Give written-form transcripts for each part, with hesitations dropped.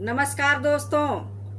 नमस्कार दोस्तों,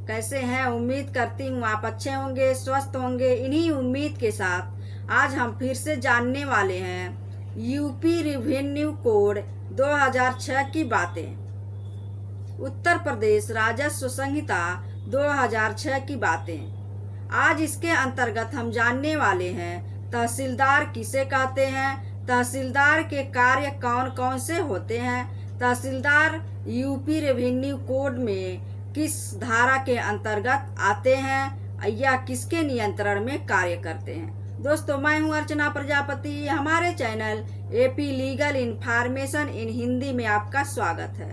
कैसे हैं? उम्मीद करती हूँ आप अच्छे होंगे, स्वस्थ होंगे। इन्हीं उम्मीद के साथ आज हम फिर से जानने वाले हैं यूपी रेवेन्यू कोड 2006 की बातें। उत्तर प्रदेश राजस्व संहिता 2006 की बातें। आज इसके अंतर्गत हम जानने वाले हैं तहसीलदार किसे कहते हैं, तहसीलदार के कार्य कौन कौन से होते हैं, तहसीलदार यूपी रेवेन्यू कोड में किस धारा के अंतर्गत आते हैं या किसके नियंत्रण में कार्य करते हैं। दोस्तों, मैं हूं अर्चना प्रजापति। हमारे channel AP legal information in Hindi में आपका स्वागत है।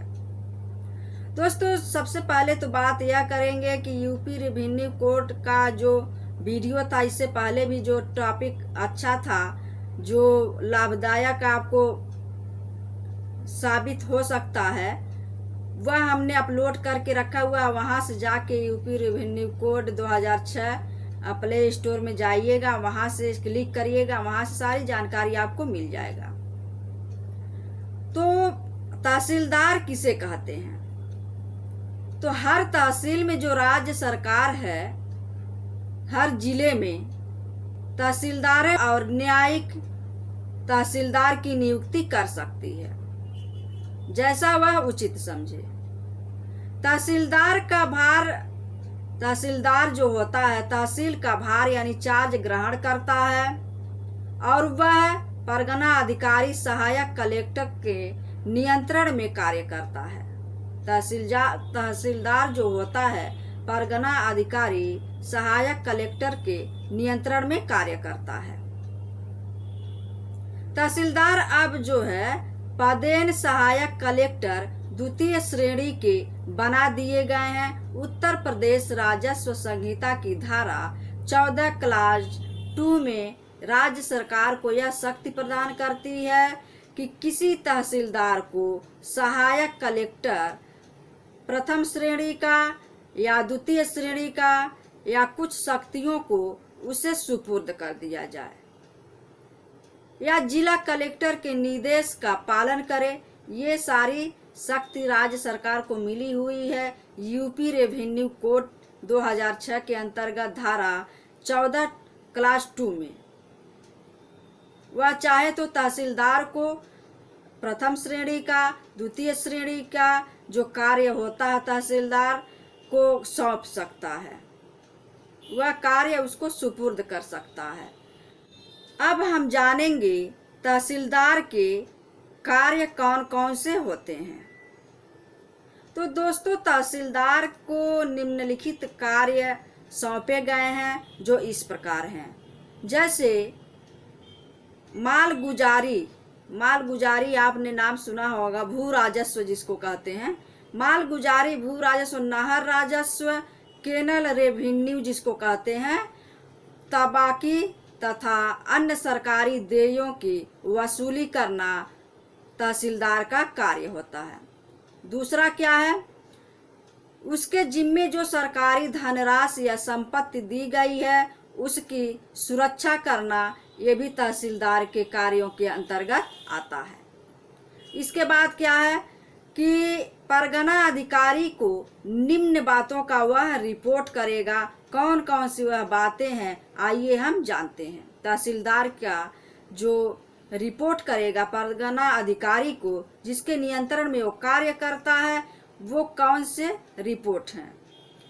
दोस्तों, सबसे पहले तो बात यह करेंगे कि यूपी रेवेन्यू कोड का जो वीडियो था, इससे पहले भी जो टॉपिक अच्छा था, जो लाभदायक आपको साबित हो सकता है, वह हमने अपलोड करके रखा हुआ। वहां से जाके UP revenue code 2006 play store में जाइएगा, वहां से क्लिक करिएगा, वहां से सारी जानकारी आपको मिल जाएगा। तो तहसीलदार किसे कहते हैं? तो हर तहसील में जो राज्य सरकार है, हर जिले में तहसीलदार और न्यायिक तहसीलदार की नियुक्ति कर सकती है, जैसा वह उचित समझे। तहसीलदार जो होता है, तहसील का भार यानी चार्ज ग्रहण करता है और वह परगना अधिकारी सहायक कलेक्टर के नियंत्रण में कार्य करता है। तहसीलदार जो होता है, परगना अधिकारी सहायक कलेक्टर के नियंत्रण में कार्य करता है। तहसीलदार अब जो है पदेन सहायक कलेक्टर द्वितीय श्रेणी के बना दिए गए हैं। उत्तर प्रदेश राजस्व संहिता की धारा 14 क्लास 2 में राज्य सरकार को यह शक्ति प्रदान करती है कि किसी तहसीलदार को सहायक कलेक्टर प्रथम श्रेणी का या द्वितीय श्रेणी का या कुछ शक्तियों को उसे सुपुर्द कर दिया जाए या जिला कलेक्टर के निर्देश का पालन करे। ये सारी शक्ति राज्य सरकार को मिली हुई है यूपी रेवेन्यू कोड 2006 के अंतर्गत धारा 14 क्लास 2 में। वह चाहे तो तहसीलदार को प्रथम श्रेणी का, द्वितीय श्रेणी का जो कार्य होता है तहसीलदार को सौंप सकता है, वह कार्य उसको सुपुर्द कर सकता है। अब हम जानेंगे तहसीलदार के कार्य कौन कौन से होते हैं। तो दोस्तों, तहसीलदार को निम्नलिखित कार्य सौंपे गए हैं जो इस प्रकार हैं। जैसे मालगुजारी आपने नाम सुना होगा, भू राजस्व जिसको कहते हैं। मालगुजारी, भू राजस्व, नहर राजस्व, केनल रेवेन्यू जिसको कहते हैं, तबाकी तथा अन्य सरकारी देयों की वसूली करना तहसीलदार का कार्य होता है। दूसरा क्या है? उसके जिम्मे जो सरकारी धनराशि या संपत्ति दी गई है उसकी सुरक्षा करना, ये भी तहसीलदार के कार्यों के अंतर्गत आता है। इसके बाद क्या है कि परगना अधिकारी को निम्न बातों का वह रिपोर्ट करेगा। कौन कौन सी वह बातें हैं, आइए हम जानते हैं। तहसीलदार का जो रिपोर्ट करेगा परगना अधिकारी को, जिसके नियंत्रण में वो कार्य करता है, वो कौन से रिपोर्ट हैं।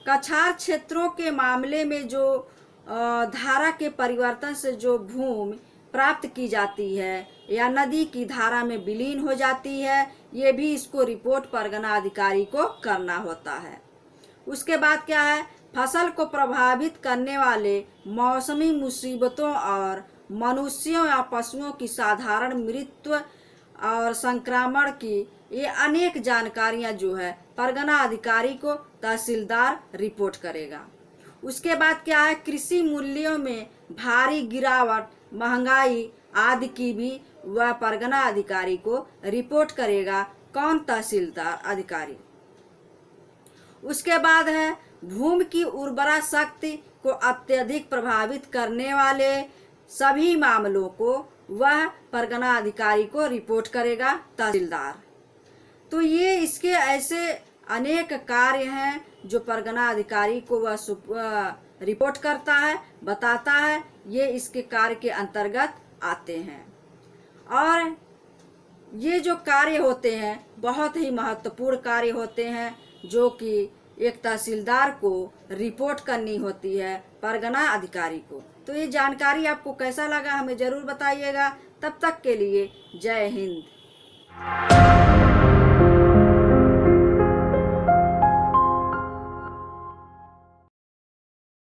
कछार क्षेत्रों के मामले में जो धारा के परिवर्तन से जो भूमि प्राप्त की जाती है या नदी की धारा में विलीन हो जाती है, ये भी इसको रिपोर्ट परगना अधिकारी को करना होता है। उसके बाद क्या है? फसल को प्रभावित करने वाले मौसमी मुसीबतों और मनुष्यों या पशुओं की साधारण मृत्यु और संक्रमण की ये अनेक जानकारियां जो है परगना अधिकारी को तहसीलदार रिपोर्ट करेगा। उसके बाद क्या है? कृषि मूल्यों में भारी गिरावट, महंगाई आदि की भी वह परगना अधिकारी को रिपोर्ट करेगा। कौन? तहसीलदार अधिकारी। उसके बाद है भूमि की उर्वरा शक्ति को अत्यधिक प्रभावित करने वाले सभी मामलों को वह परगना अधिकारी को रिपोर्ट करेगा तहसीलदार। तो ये इसके ऐसे अनेक कार्य हैं जो परगना अधिकारी को वह रिपोर्ट करता है, बताता है, ये इसके कार्य के अंतर्गत आते हैं। और ये जो कार्य होते हैं बहुत ही महत्वपूर्ण कार्य होते हैं, जो कि एक तहसीलदार को रिपोर्ट करनी होती है परगना अधिकारी को। तो ये जानकारी आपको कैसा लगा हमें ज़रूर बताइएगा। तब तक के लिए जय हिंद।